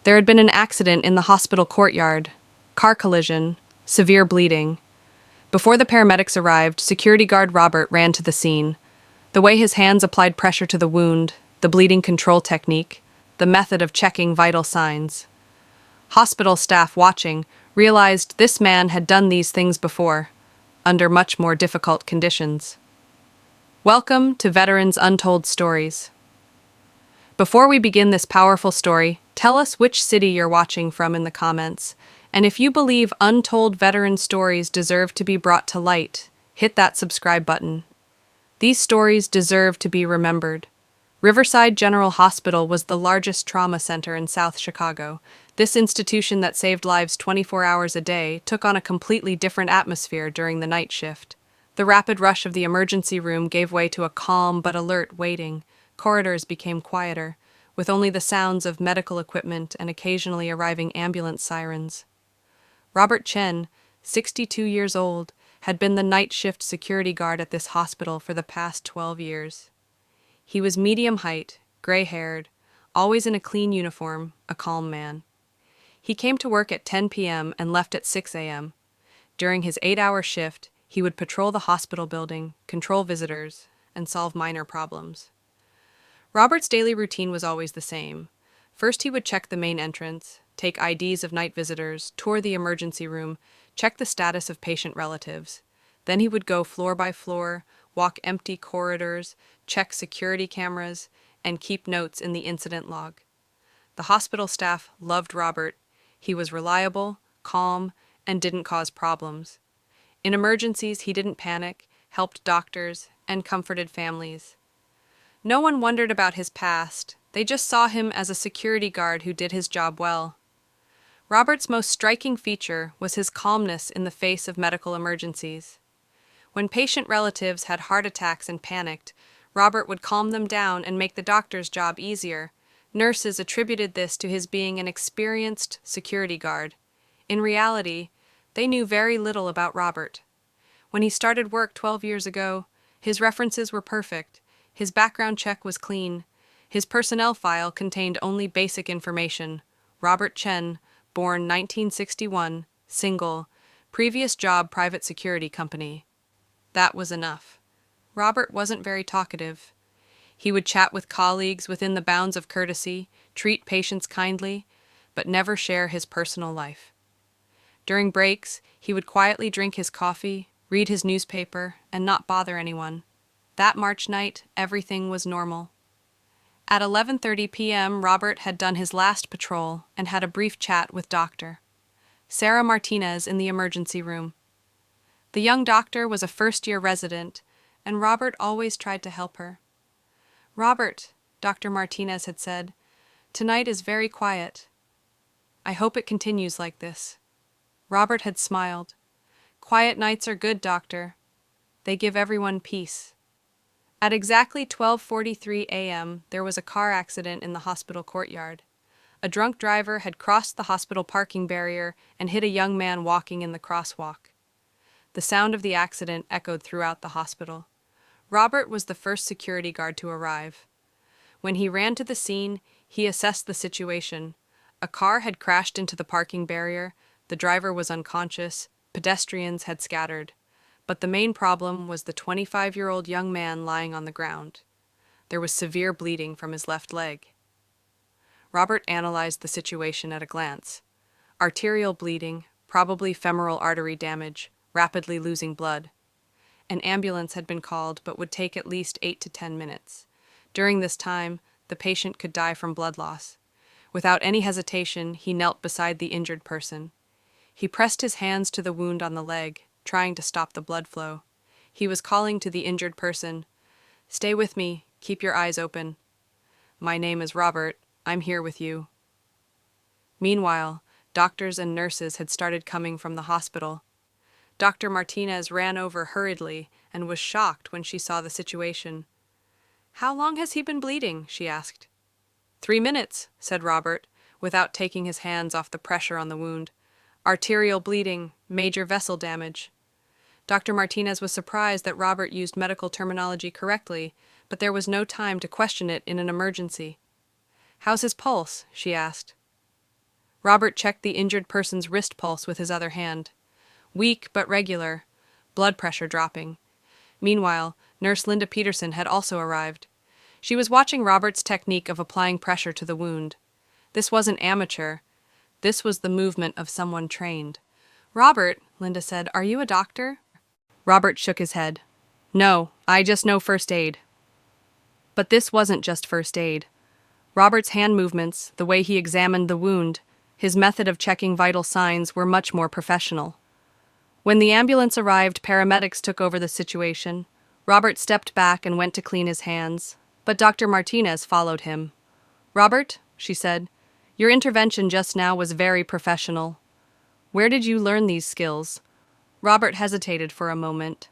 There had been an accident in the hospital courtyard. Car collision, severe bleeding. Before the paramedics arrived, security guard Robert ran to the scene. The way his hands applied pressure to the wound, the bleeding control technique, the method of checking vital signs. Hospital staff watching realized this man had done these things before, under much more difficult conditions. Welcome to Veterans Untold Stories. Before we begin this powerful story, tell us which city you're watching from in the comments, and if you believe untold veteran stories deserve to be brought to light, hit that subscribe button. These stories deserve to be remembered. Riverside General Hospital was the largest trauma center in South Chicago. This institution that saved lives 24 hours a day took on a completely different atmosphere during the night shift. The rapid rush of the emergency room gave way to a calm but alert waiting. Corridors became quieter, with only the sounds of medical equipment and occasionally arriving ambulance sirens. Robert Chen, 62 years old, had been the night shift security guard at this hospital for the past 12 years. He was medium height, gray-haired, always in a clean uniform, a calm man. He came to work at 10 p.m. and left at 6 a.m. During his 8-hour shift, he would patrol the hospital building, control visitors, and solve minor problems. Robert's daily routine was always the same. First, he would check the main entrance, take IDs of night visitors, tour the emergency room, check the status of patient relatives. Then he would go floor by floor, walk empty corridors, check security cameras, and keep notes in the incident log. The hospital staff loved Robert. He was reliable, calm, and didn't cause problems. In emergencies, he didn't panic, helped doctors, and comforted families. No one wondered about his past. They just saw him as a security guard who did his job well. Robert's most striking feature was his calmness in the face of medical emergencies. When patient relatives had heart attacks and panicked, Robert would calm them down and make the doctor's job easier. Nurses attributed this to his being an experienced security guard. In reality, they knew very little about Robert. When he started work 12 years ago, his references were perfect. His background check was clean. His personnel file contained only basic information. Robert Chen, born 1961, single, previous job private security company. That was enough. Robert wasn't very talkative. He would chat with colleagues within the bounds of courtesy, treat patients kindly, but never share his personal life. During breaks, he would quietly drink his coffee, read his newspaper, and not bother anyone. That March night, everything was normal. At 11:30 p.m., Robert had done his last patrol and had a brief chat with Dr. Sarah Martinez in the emergency room. The young doctor was a first-year resident, and Robert always tried to help her. "Robert," Dr. Martinez had said, "tonight is very quiet. I hope it continues like this." Robert had smiled. "Quiet nights are good, doctor. They give everyone peace." At exactly 12:43 a.m., there was a car accident in the hospital courtyard. A drunk driver had crossed the hospital parking barrier and hit a young man walking in the crosswalk. The sound of the accident echoed throughout the hospital. Robert was the first security guard to arrive. When he ran to the scene, he assessed the situation. A car had crashed into the parking barrier, the driver was unconscious, pedestrians had scattered. But the main problem was the 25-year-old young man lying on the ground. There was severe bleeding from his left leg. Robert analyzed the situation at a glance. Arterial bleeding, probably femoral artery damage, rapidly losing blood. An ambulance had been called but would take at least 8 to 10 minutes. During this time, the patient could die from blood loss. Without any hesitation, he knelt beside the injured person. He pressed his hands to the wound on the leg, trying to stop the blood flow. He was calling to the injured person, "Stay with me, keep your eyes open. My name is Robert, I'm here with you." Meanwhile, doctors and nurses had started coming from the hospital. Dr. Martinez ran over hurriedly and was shocked when she saw the situation. "How long has he been bleeding?" she asked. 3 minutes, said Robert, without taking his hands off the pressure on the wound. "Arterial bleeding, major vessel damage." Dr. Martinez was surprised that Robert used medical terminology correctly, but there was no time to question it in an emergency. "How's his pulse?" she asked. Robert checked the injured person's wrist pulse with his other hand. Weak but regular, blood pressure dropping. Meanwhile, Nurse Linda Peterson had also arrived. She was watching Robert's technique of applying pressure to the wound. This wasn't amateur. This was the movement of someone trained. "Robert," Linda said, "are you a doctor?" Robert shook his head. "No, I just know first aid." But this wasn't just first aid. Robert's hand movements, the way he examined the wound, his method of checking vital signs were much more professional. When the ambulance arrived, paramedics took over the situation. Robert stepped back and went to clean his hands, but Dr. Martinez followed him. "Robert," she said, "your intervention just now was very professional. Where did you learn these skills?" Robert hesitated for a moment.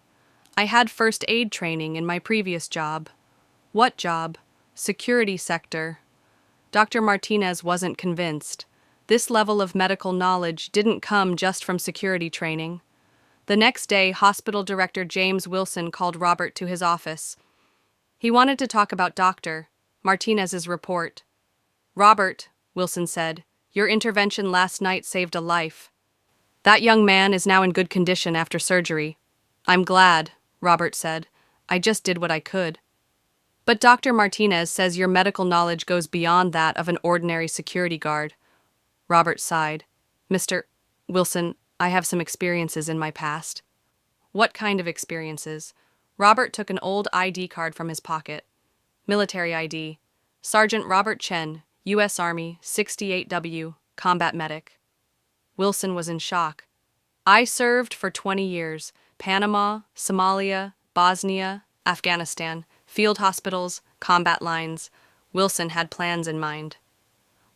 "I had first aid training in my previous job." "What job?" "Security sector." Dr. Martinez wasn't convinced. This level of medical knowledge didn't come just from security training. The next day, hospital director James Wilson called Robert to his office. He wanted to talk about Dr. Martinez's report. "Robert," Wilson said, "your intervention last night saved a life. That young man is now in good condition after surgery." "I'm glad," Robert said. "I just did what I could." "But Dr. Martinez says your medical knowledge goes beyond that of an ordinary security guard." Robert sighed. "Mr. Wilson, I have some experiences in my past." "What kind of experiences?" Robert took an old ID card from his pocket. "Military ID. Sergeant Robert Chen, U.S. Army, 68W, combat medic." Wilson was in shock. "I served for 20 years. Panama, Somalia, Bosnia, Afghanistan, field hospitals, combat lines." Wilson had plans in mind.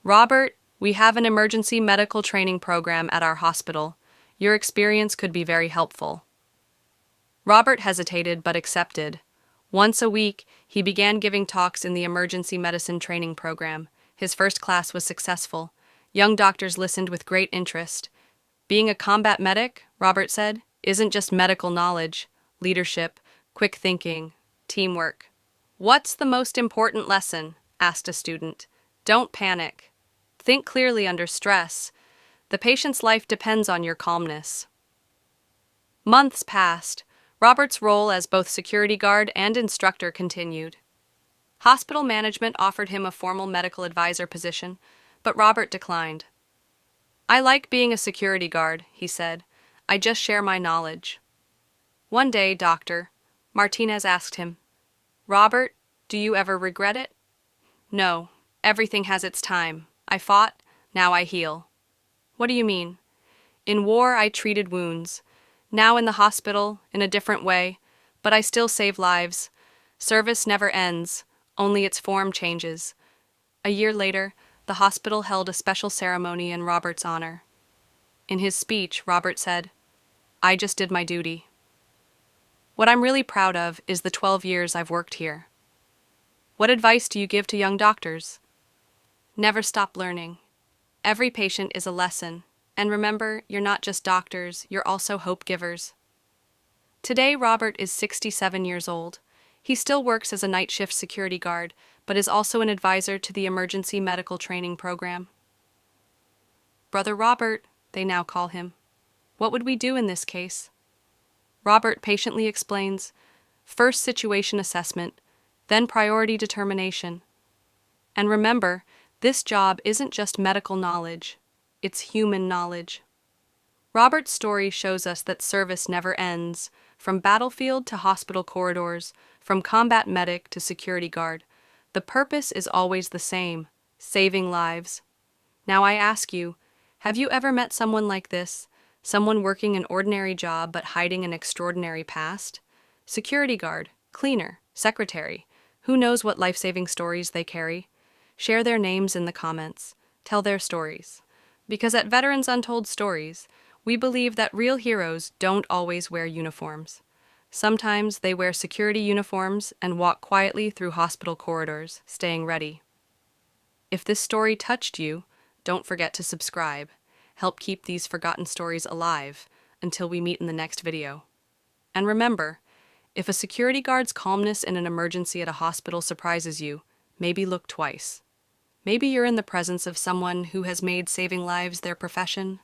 "Robert, we have an emergency medical training program at our hospital. Your experience could be very helpful." Robert hesitated but accepted. Once a week, he began giving talks in the emergency medicine training program. His first class was successful. Young doctors listened with great interest. "Being a combat medic," Robert said, "isn't just medical knowledge, leadership, quick thinking, teamwork." "What's the most important lesson?" asked a student. "Don't panic. Think clearly under stress. The patient's life depends on your calmness." Months passed. Robert's role as both security guard and instructor continued. Hospital management offered him a formal medical advisor position, but Robert declined. "I like being a security guard," he said. "I just share my knowledge." One day, Dr. Martinez asked him, "Robert, do you ever regret it?" "No, everything has its time. I fought, now I heal." "What do you mean?" "In war, I treated wounds. Now in the hospital, in a different way, but I still save lives. Service never ends, only its form changes." A year later, the hospital held a special ceremony in Robert's honor. In his speech, Robert said, "I just did my duty. What I'm really proud of is the 12 years I've worked here." What advice do you give to young doctors? Never stop learning. Every patient is a lesson. And remember, you're not just doctors, you're also hope givers. Today, Robert is 67 years old. He still works as a night shift security guard, but is also an advisor to the emergency medical training program. "Brother Robert," they now call him. "What would we do in this case?" Robert patiently explains, "First situation assessment, then priority determination." And remember, this job isn't just medical knowledge. It's human knowledge. Robert's story shows us that service never ends, from battlefield to hospital corridors, from combat medic to security guard. The purpose is always the same, saving lives. Now I ask you, have you ever met someone like this? Someone working an ordinary job but hiding an extraordinary past? Security guard, cleaner, secretary. Who knows what life-saving stories they carry? Share their names in the comments. Tell their stories. Because at Veterans Untold Stories, we believe that real heroes don't always wear uniforms. Sometimes they wear security uniforms and walk quietly through hospital corridors, staying ready. If this story touched you, don't forget to subscribe. Help keep these forgotten stories alive until we meet in the next video. And remember, if a security guard's calmness in an emergency at a hospital surprises you, maybe look twice. Maybe you're in the presence of someone who has made saving lives their profession.